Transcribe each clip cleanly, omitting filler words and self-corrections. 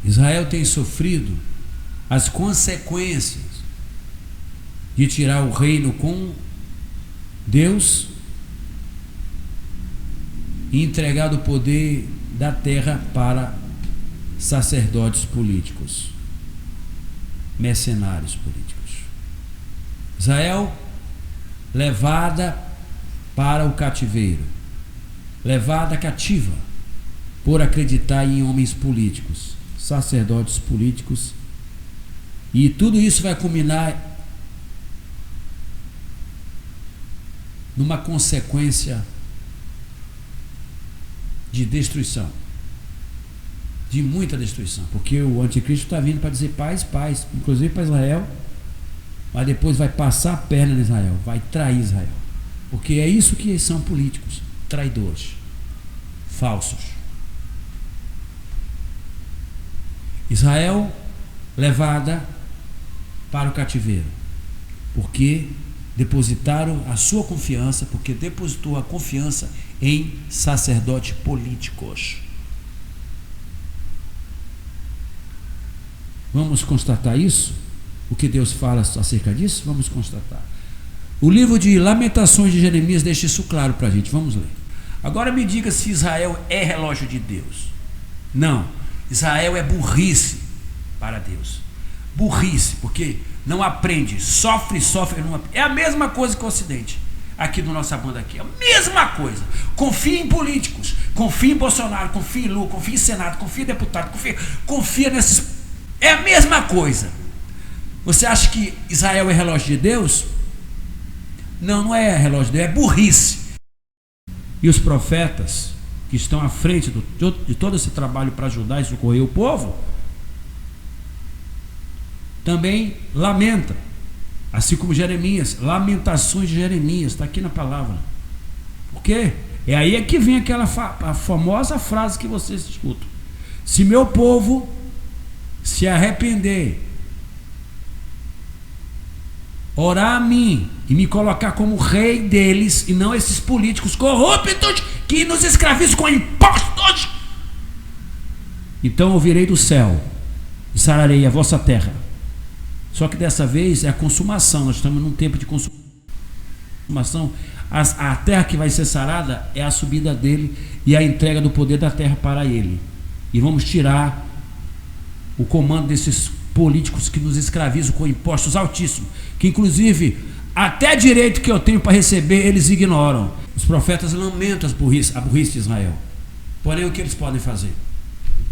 Israel tem sofrido as consequências de tirar o reino com Deus e entregar o poder da terra para sacerdotes políticos, mercenários políticos. Israel levada para o cativeiro, levada cativa por acreditar em homens políticos, sacerdotes políticos, e tudo isso vai culminar numa consequência de destruição, de muita destruição, porque o anticristo está vindo para dizer paz, paz, inclusive para Israel, mas depois vai passar a perna em Israel, vai trair Israel, porque é isso que são políticos, traidores, falsos. Israel levada para o cativeiro, porque depositaram a sua confiança, porque depositou a confiança em sacerdotes políticos. Vamos constatar isso? O que Deus fala acerca disso? Vamos constatar. O livro de Lamentações de Jeremias deixa isso claro para a gente. Vamos ler. Agora me diga se Israel é relógio de Deus. Não. Israel é burrice para Deus. Burrice, porque não aprende, sofre, não aprende. É a mesma coisa que o Ocidente. Aqui na nossa banda aqui, é a mesma coisa. Confia em políticos, confia em Bolsonaro, confia em Lula, confia em Senado, confia em deputado, confia nesses. É a mesma coisa. Você acha que Israel é relógio de Deus? Não, não é relógio de Deus, é burrice. E os profetas que estão à frente de todo esse trabalho para ajudar e socorrer o povo também lamenta, assim como Jeremias. Lamentações de Jeremias, está aqui na palavra. Por quê? É aí que vem aquela a famosa frase que vocês escutam: se meu povo se arrepender, orar a mim e me colocar como rei deles, e não esses políticos corruptos que nos escravizam com impostos, então eu virei do céu e sararei a vossa terra. Só que dessa vez é a consumação. Nós estamos num tempo de consumação. A terra que vai ser sarada é a subida dele e a entrega do poder da terra para ele. E vamos tirar o comando desses políticos que nos escravizam com impostos altíssimos, que inclusive até direito que eu tenho para receber eles ignoram. Os profetas lamentam a burrice de Israel. Porém, o que eles podem fazer?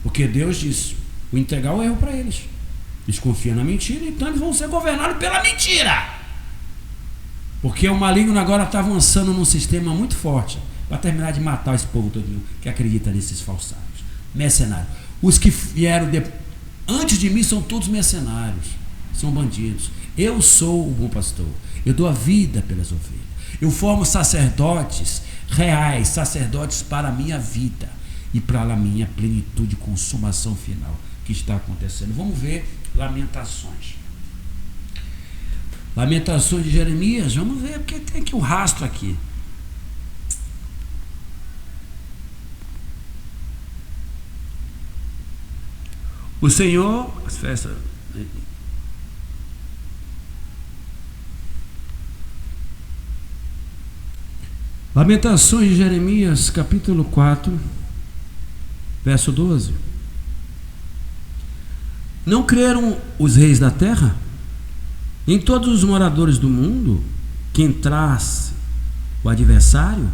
Porque Deus diz: vou entregar o erro para eles. Eles confiam na mentira, então eles vão ser governados pela mentira. Porque o maligno agora está avançando num sistema muito forte para terminar de matar esse povo todo que acredita nesses falsários, mercenários. Os que vieram antes de mim são todos mercenários, são bandidos. Eu sou o bom pastor, eu dou a vida pelas ovelhas. Eu formo sacerdotes reais, sacerdotes para a minha vida e para a minha plenitude e consumação final que está acontecendo. Vamos ver Lamentações. Lamentações de Jeremias, vamos ver, porque tem aqui um rastro aqui. O Senhor, as festas. Lamentações de Jeremias, capítulo 4, verso 12. Não creram os reis da terra, nem todos os moradores do mundo, que entrasse o adversário,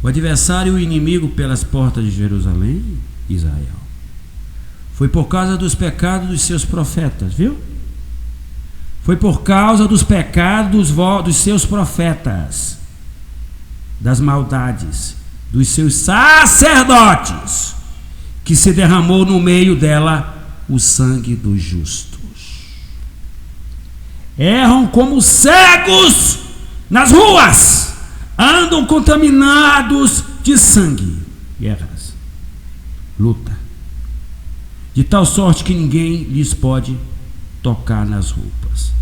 o adversário e o inimigo pelas portas de Jerusalém, Israel. Foi por causa dos pecados dos seus profetas, viu? Foi por causa dos pecados dos seus profetas, das maldades dos seus sacerdotes, que se derramou no meio dela o sangue dos justos. Erram como cegos nas ruas, andam contaminados de sangue, guerras, luta, de tal sorte que ninguém lhes pode tocar nas roupas.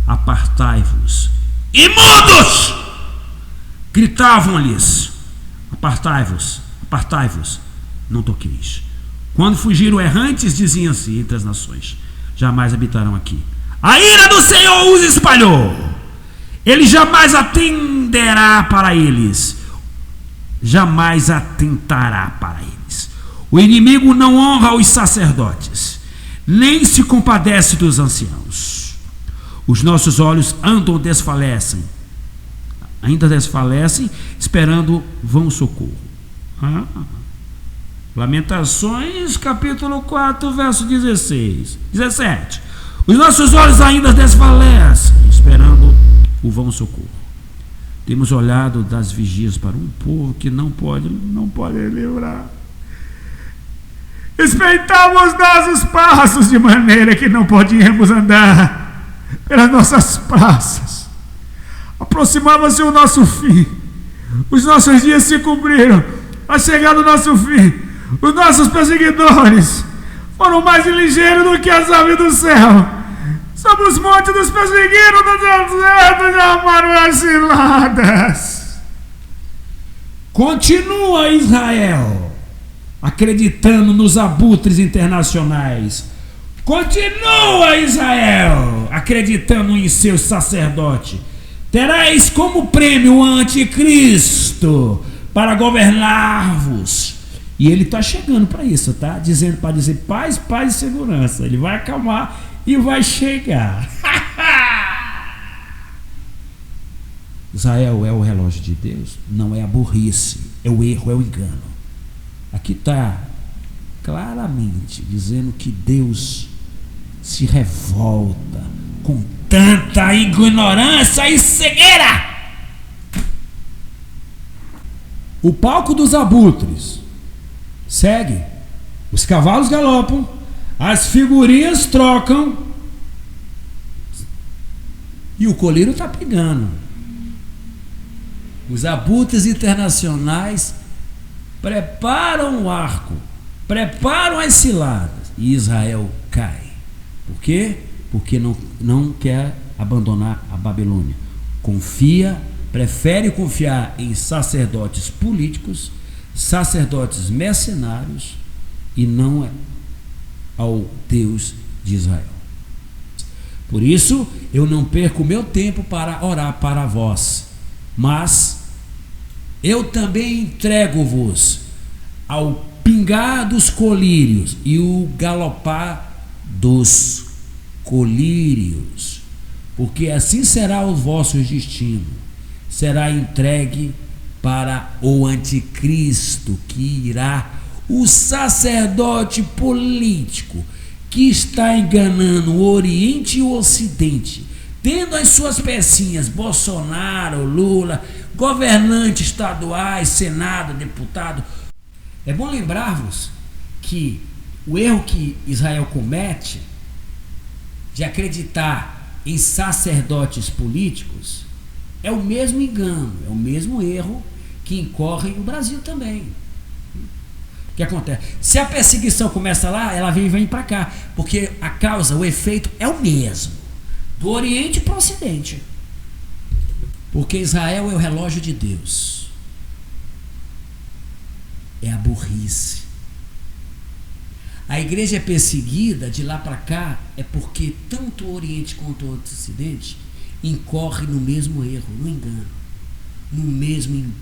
Apartai-vos, imundos! Gritavam-lhes: apartai-vos, apartai-vos, não toqueis. Quando fugiram errantes, diziam-se entre as nações: jamais habitarão aqui. A ira do Senhor os espalhou. Ele jamais atenderá para eles, jamais atentará para eles. O inimigo não honra os sacerdotes, nem se compadece dos anciãos. Os nossos olhos ainda desfalecem, esperando vão socorro. Lamentações, capítulo 4, verso 17. Os nossos olhos ainda desfalecem, esperando o vão socorro. Temos olhado das vigias para um povo que não pode livrar. Espreitamos nossos passos de maneira que não podíamos andar pelas nossas praças. Aproximava-se o nosso fim. Os nossos dias se cumpriram. A chegar do nosso fim, os nossos perseguidores foram mais ligeiros do que as aves do céu. Sobre os montes dos perseguiram, no deserto de armaram as ciladas. Continua Israel acreditando nos abutres internacionais. Continua Israel acreditando em seu sacerdote. Tereis como prêmio o anticristo para governar-vos. E ele está chegando para isso, tá? Dizendo para dizer paz, paz e segurança. Ele vai acalmar e vai chegar. Israel é o relógio de Deus? Não, é a burrice, é o erro, é o engano. Aqui está claramente dizendo que Deus se revolta com tanta ignorância e cegueira. O palco dos abutres segue, os cavalos galopam, as figurinhas trocam e o coleiro está pegando. Os abutres internacionais preparam o arco, preparam as ciladas e Israel cai. Por quê? Porque não quer abandonar a Babilônia. Prefere confiar em sacerdotes políticos, sacerdotes mercenários e não ao Deus de Israel. Por isso, eu não perco meu tempo para orar para vós, mas eu também entrego-vos ao pingar dos colírios e o galopar dos colírios, porque assim será o vosso destino. Será entregue para o anticristo, que irá, o sacerdote político que está enganando o Oriente e o Ocidente, tendo as suas pecinhas, Bolsonaro, Lula, governantes estaduais, Senado, deputado. É bom lembrar-vos que o erro que Israel comete de acreditar em sacerdotes políticos é o mesmo engano, é o mesmo erro que incorre no Brasil também. O que acontece? Se a perseguição começa lá, ela vem para cá, porque a causa, o efeito é o mesmo, do Oriente para o Ocidente. Porque Israel é o relógio de Deus. É a burrice. A igreja é perseguida de lá para cá é porque tanto o Oriente quanto o Ocidente incorre no mesmo erro, no engano. No mesmo engano.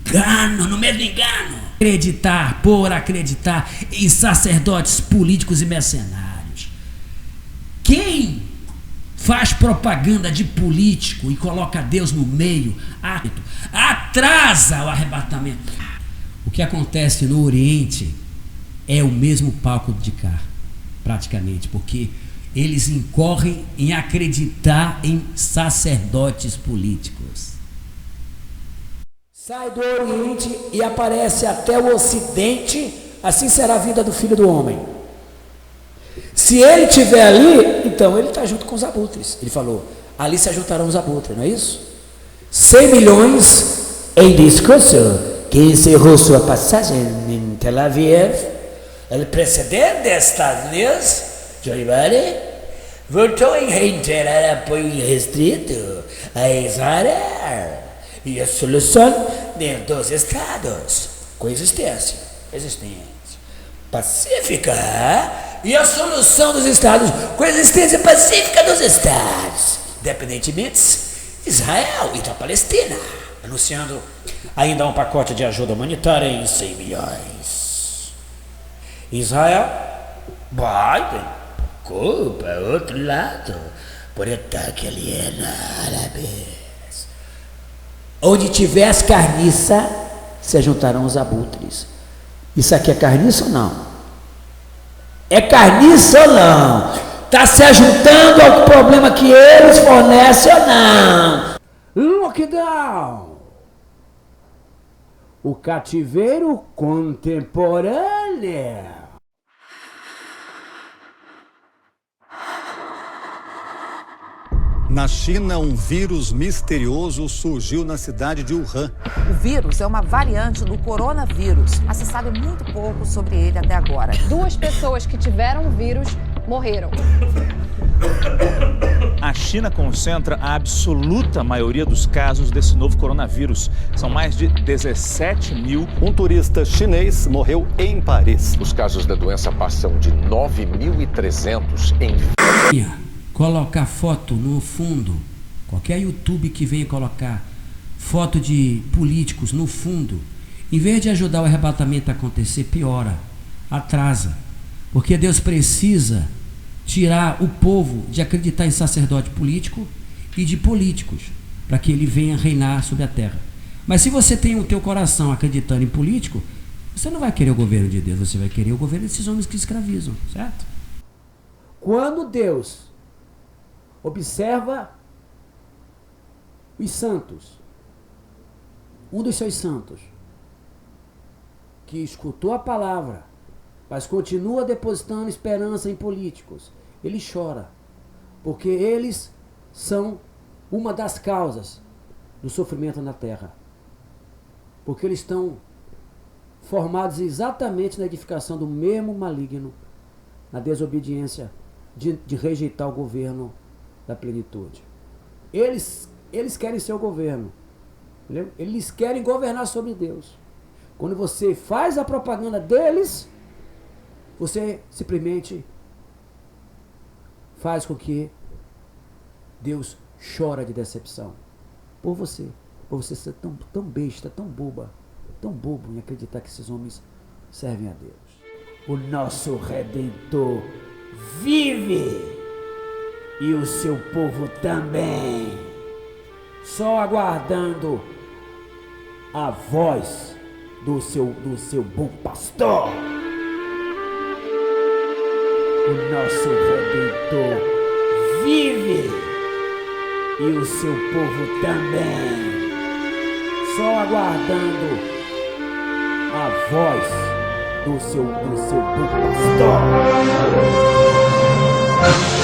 Acreditar em sacerdotes políticos e mercenários. Quem faz propaganda de político e coloca Deus no meio, atrasa o arrebatamento. O que acontece no Oriente é o mesmo palco de cá, praticamente, porque eles incorrem em acreditar em sacerdotes políticos. Sai do Oriente e aparece até o Ocidente, assim será a vida do Filho do Homem. Se ele estiver ali, então ele está junto com os abutres. Ele falou, ali se ajuntarão os abutres, não é isso? 100 milhões em discurso, que encerrou sua passagem em Tel Aviv. O presidente dos Estados Unidos, Joe Biden, voltou em reiterar apoio irrestrito a Israel e a solução dos Estados, coexistência. Pacífica, é? E a solução dos estados, com a existência pacífica dos estados, independentemente de Israel e da Palestina, anunciando ainda um pacote de ajuda humanitária em 100 milhões. Israel vai, culpa, outro lado, por ataque alieno árabes. Onde tiver as carniças, se juntarão os abutres. Isso aqui é carniça ou não? É carniça ou não? Está se ajuntando ao problema que eles fornecem ou não? Lockdown! O cativeiro contemporâneo. Na China, um vírus misterioso surgiu na cidade de Wuhan. O vírus é uma variante do coronavírus, mas se sabe muito pouco sobre ele até agora. 2 pessoas que tiveram o vírus morreram. A China concentra a absoluta maioria dos casos desse novo coronavírus. São mais de 17 mil. Um turista chinês morreu em Paris. Os casos da doença passam de 9.300 em... Colocar foto no fundo, qualquer YouTube que venha colocar foto de políticos no fundo, em vez de ajudar o arrebatamento a acontecer, piora, atrasa, porque Deus precisa tirar o povo de acreditar em sacerdote político e de políticos, para que ele venha reinar sobre a terra. Mas se você tem o teu coração acreditando em político, você não vai querer o governo de Deus, você vai querer o governo desses homens que escravizam, certo? Quando Deus observa os santos, um dos seus santos, que escutou a palavra, mas continua depositando esperança em políticos, ele chora, porque eles são uma das causas do sofrimento na terra, porque eles estão formados exatamente na edificação do mesmo maligno, na desobediência de rejeitar o governo da plenitude. Eles querem ser o governo, entendeu? Eles querem governar sobre Deus. Quando você faz a propaganda deles, você simplesmente faz com que Deus chora de decepção por você ser tão besta, tão bobo em acreditar que esses homens servem a Deus. O nosso Redentor vive e o seu povo também, só aguardando a voz do seu bom pastor. O nosso Redentor vive e o seu povo também, só aguardando a voz do seu bom pastor.